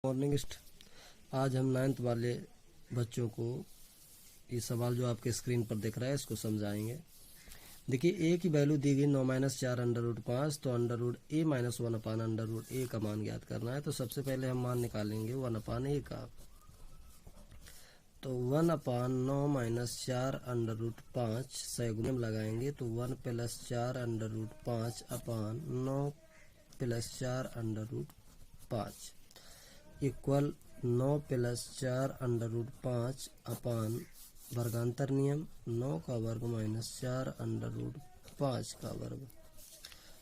Morning. आज हम 9th वाले बच्चों को ये सवाल जो आपके स्क्रीन पर दिख रहा है इसको समझाएंगे। देखिए, ए की वैल्यू दी गई 9-4 अंडर रूट 5, तो अंडर रूट ए माइनस 1 अपान अंडर रूट ए का मान ज्ञात करना है। तो सबसे पहले हम मान निकालेंगे 1 अपान ए का। तो 1 अपान 9-4 अंडर रूट 5 सैगुने में लगाएंगे तो 1 + 4 under root 5 upon 9 + 4 under root 5 equal 9 + 4 under root 5 upon वर्गांतर नियम 9 का वर्ग माइनस 4 अंडर रूट 5 का वर्ग।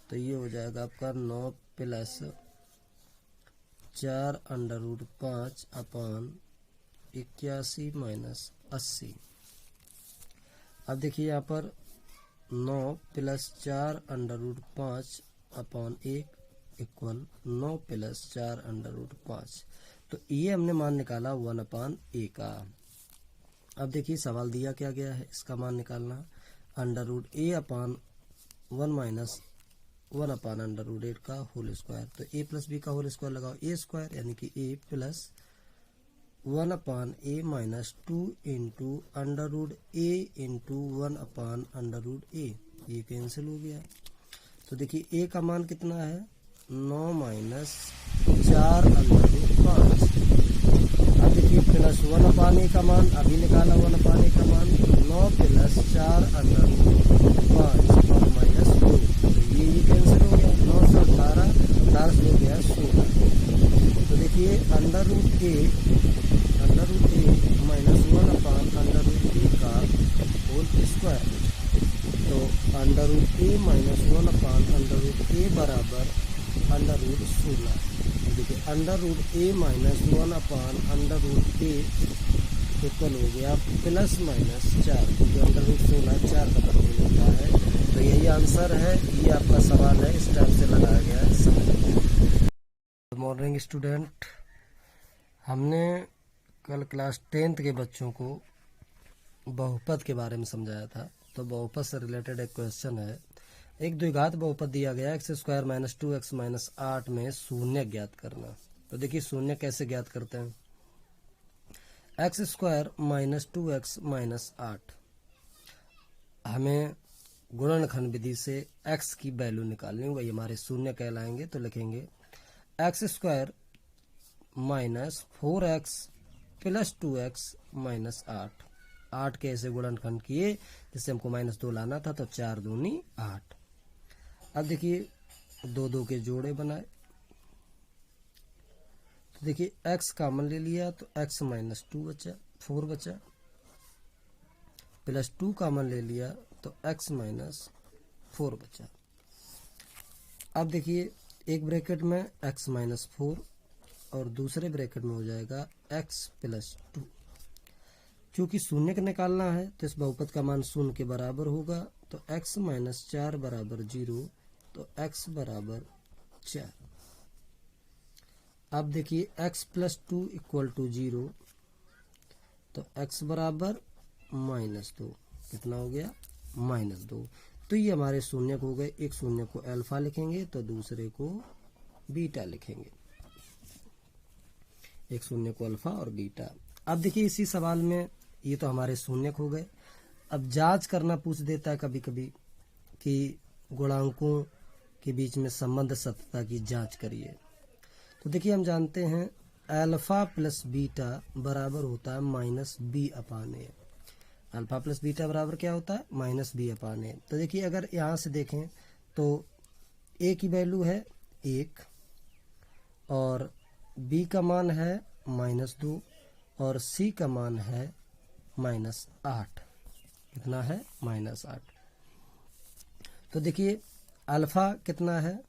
तो ये हो जाएगा आपका 9 + 4 अंडर रूट 5 अपान 81 माइनस 80। अब देखिए यहाँ पर 9 + 4 अंडर रूट 5 अपान 1 इक्वल 9 + 4 अंडर रूट 5। तो ये हमने मान निकाला 1 अपान ए का। अब देखिए सवाल दिया क्या गया है, इसका मान निकालना अंडर रूट ए अपान 1 माइनस 1 अपान अंडर रूट 8 का होल स्क्वायर। तो ए प्लस बी का होल स्क्वायर लगाओ, ए स्क्वायर यानी कि ए प्लस 1 अपान ए माइनस 2 इंटू अंडर रूट ए इंटू 1 अपान अंडर रूट ए। ये कैंसिल हो गया। तो देखिए ए का मान कितना है 9 - 4 अंडर रूट 5। अब देखिए प्लस 1 अपान ए का मान अभी निकाला, 1 अपान ए का मान 9 + 4 अंडर रूट 5 और माइनस 2। तो ये कैंसिल हो गया, 9 से 18, 18 से हो गया 16। तो देखिए अंडर रूट ए माइनस 1 अपान अंडर रूट ए का होल स्क्वायर। तो अंडर रूट ए माइनस 1 अपान अंडर रूट ए बराबर अंडर रूट 16। देखिए अंडर रूट ए माइनस 1 अपान अंडर रूट ए इक्वल हो गया प्लस माइनस 4, क्योंकि अंडर रूट 16 4 का वर्ग होता है। तो यही आंसर है, ये आपका सवाल है, इस टाइप से लगाया गया है। गुड मॉर्निंग स्टूडेंट, हमने कल क्लास 10th के बच्चों को बहुपद के बारे में समझाया था। तो बहुपद से रिलेटेड एक क्वेश्चन है। एक द्विघात बहुपद दिया गया x² - 2x - 8 में शून्य ज्ञात करना। तो देखिए शून्य कैसे ज्ञात करते हैं। x² - 2x - 8 हमें गुणनखंड विधि से x की वैल्यू निकालनी, वही हमारे शून्य कहलाएंगे। तो लिखेंगे x² - 4x + 2x - 8। 8 के ऐसे गुणनखंड किए जिससे हमको -2 लाना था, तो 4 दूनी 8। अब देखिए 2 2 के जोड़े बनाए। तो देखिए x कॉमन ले लिया तो x - 2 बचा, 4 बचा, प्लस 2 कॉमन ले लिया तो x - 4 बचा। अब देखिए एक ब्रैकेट में x - 4 और दूसरे ब्रैकेट में हो जाएगा x + 2। क्योंकि शून्य का निकालना है तो इस बहुपद का मान शून्य के बराबर होगा। तो x - 4 बराबर 0, तो x बराबर 4। अब देखिए x + 2 = 0, तो x बराबर -2। कितना हो गया -2। तो ये हमारे शून्य हो गए। एक शून्य को अल्फा लिखेंगे तो दूसरे को बीटा लिखेंगे। एक शून्य को अल्फा और बीटा। अब देखिए इसी सवाल में ये तो हमारे शून्य हो गए। अब जांच करना पूछ देता है कभी कभी कि गुणांकों के बीच में संबंध सत्यता की जांच करिए। तो देखिए हम जानते हैं अल्फा प्लस बीटा बराबर होता है -b अपान ए। अल्फा प्लस बीटा बराबर क्या होता है -b अपान ए। तो देखिए अगर यहाँ से देखें तो ए की वैल्यू है 1 और बी का मान है -2 और सी का मान है -8। कितना है -8। तो देखिए अल्फा कितना है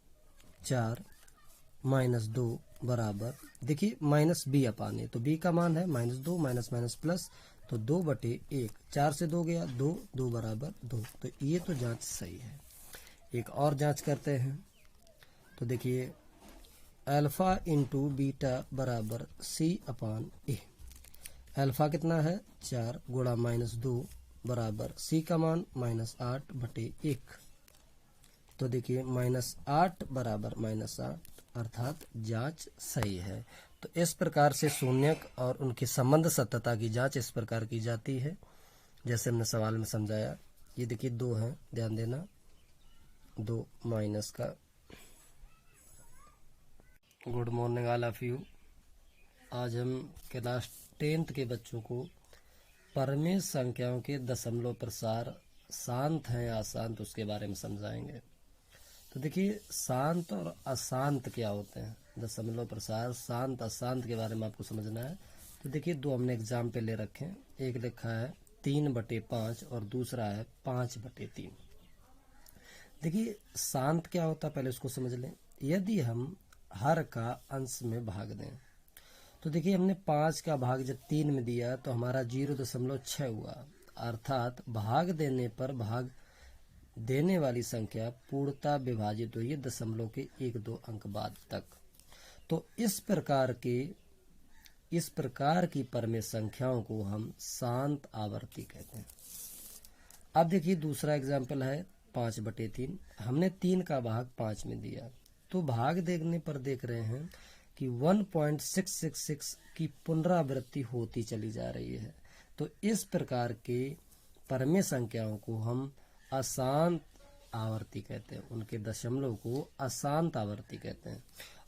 4 -2 बराबर, देखिए -b अपान ए। तो b का मान है -2 माइनस प्लस, तो 2/1। 4 से 2 गया 2, 2 बराबर 2। तो ये तो जांच सही है। एक और जांच करते हैं। तो देखिए अल्फा इंटू बीटा बराबर c अपान ए। अल्फा कितना है 4 गुणा -2 बराबर c का मान -8/1। तो देखिए -8 बराबर -8 अर्थात जांच सही है। तो इस प्रकार से शून्यक और उनकी संबंध सत्यता की जांच इस प्रकार की जाती है जैसे हमने सवाल में समझाया। ये देखिए 2 है, ध्यान देना, 2 माइनस का। Good morning all of you. आज हम क्लास 10th के बच्चों को परमेय संख्याओं के दशमलव प्रसार शांत हैं या अशांत उसके बारे में समझाएंगे। तो देखिए शांत और अशांत क्या होते हैं, दशमलव प्रसार शांत अशांत के बारे में आपको समझना है। तो देखिए 2 हमने एग्जाम्पल ले रखे हैं, एक लिखा है 3/5 और दूसरा है 5/3। देखिए शांत क्या होता है पहले उसको समझ लें। यदि हम हर का अंश में भाग दें, तो देखिए हमने 5 का भाग जब 3 में दिया तो हमारा 0.6 हुआ, अर्थात भाग देने पर भाग देने वाली संख्या पूर्णतः विभाजित हुई है दशमलव के 1-2 अंक बाद तक। तो इस प्रकार की परमेय संख्याओं को हम शांत आवर्ती कहते हैं। अब देखिए दूसरा एग्जाम्पल है 5/3। हमने 3 का भाग 5 में दिया, तो भाग देने पर देख रहे हैं कि 1.666 की पुनरावृत्ति होती चली जा रही है। तो इस प्रकार के परमेय संख्याओं को हम अशांत आवर्ती कहते हैं, उनके दशमलव को अशांत आवर्ती कहते हैं।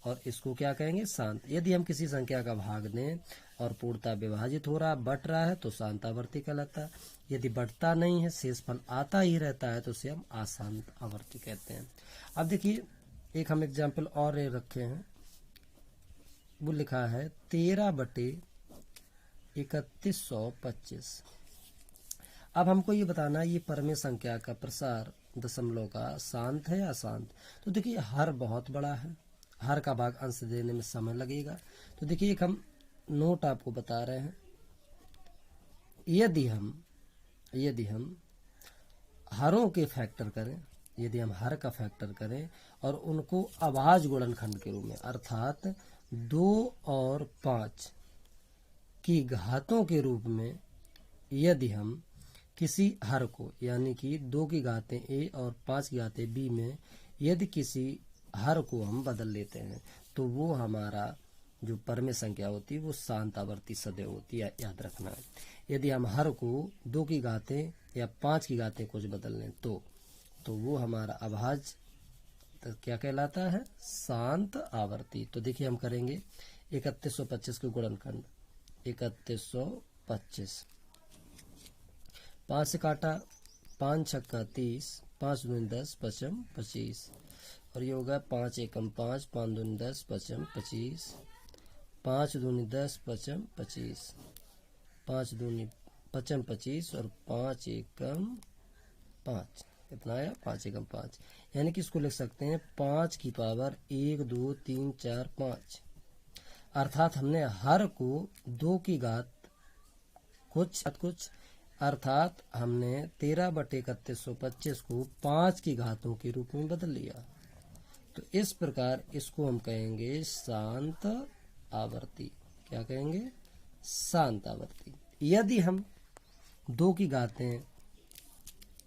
और इसको क्या कहेंगे, शांत। यदि हम किसी संख्या का भाग दें और पूर्णतः विभाजित हो रहा, बट रहा है, तो शांत आवर्ती कहलाता है। यदि बढ़ता नहीं है, शेष फल आता ही रहता है, तो उसे हम अशांत आवर्ती कहते हैं। अब देखिए एक हम एग्जाम्पल और रखे हैं, वो लिखा है 13/3125। अब हमको ये बताना है ये परमेय संख्या का प्रसार दशमलव का शांत है या अशांत। तो देखिए हर बहुत बड़ा है, हर का भाग अंश देने में समय लगेगा। तो देखिए एक हम नोट आपको बता रहे हैं, यदि हम हरों के फैक्टर करें, यदि हम हर का फैक्टर करें और उनको अभाज्य गुणनखंड के रूप में, अर्थात 2 और 5 की घातों के रूप में, यदि हम किसी हर को यानी कि 2 की घातें a और 5 की घातें b में यदि किसी हर को हम बदल लेते हैं, तो वो हमारा जो परमेय संख्या होती है वो शांत आवर्ती सदैव होती है, याद रखना है। यदि हम हर को 2 की घातें या 5 की घातें कुछ बदल लें तो वो हमारा अभाज्य तो क्या कहलाता है, शांत आवर्ती। तो देखिए हम करेंगे 3125 के गुणनखंड, 3125 5 से काटा, 5 छक्का 30, 5 दूनी 10, 5 25, और ये होगा 5 एकम 5, 5 दूनी 10, 5 25, 5 दूनी 10, 5 25, 5 दूनी 5 25 और 5 एकम 5, कितना आया, 5 एकम 5। यानी कि इसको लिख सकते हैं 5 की पावर 1 2 3 4 5, अर्थात हमने हर को 2 की घात कुछ अर्थात हमने 13/3125 को 5 की घातों के रूप में बदल लिया। तो इस प्रकार इसको हम कहेंगे शांत आवर्ती। क्या कहेंगे, शांत आवर्ती। यदि हम 2 की घातें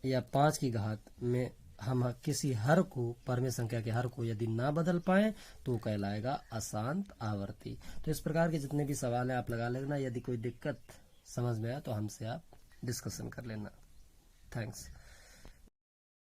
या 5 की घात में हम किसी हर को, परमेय संख्या के हर को यदि ना बदल पाए तो कहलाएगा अशांत आवर्ती। तो इस प्रकार के जितने भी सवाल हैं आप लगा लेना, यदि कोई दिक्कत समझ में आया तो हमसे आप डिस्कशन कर लेना। थैंक्स।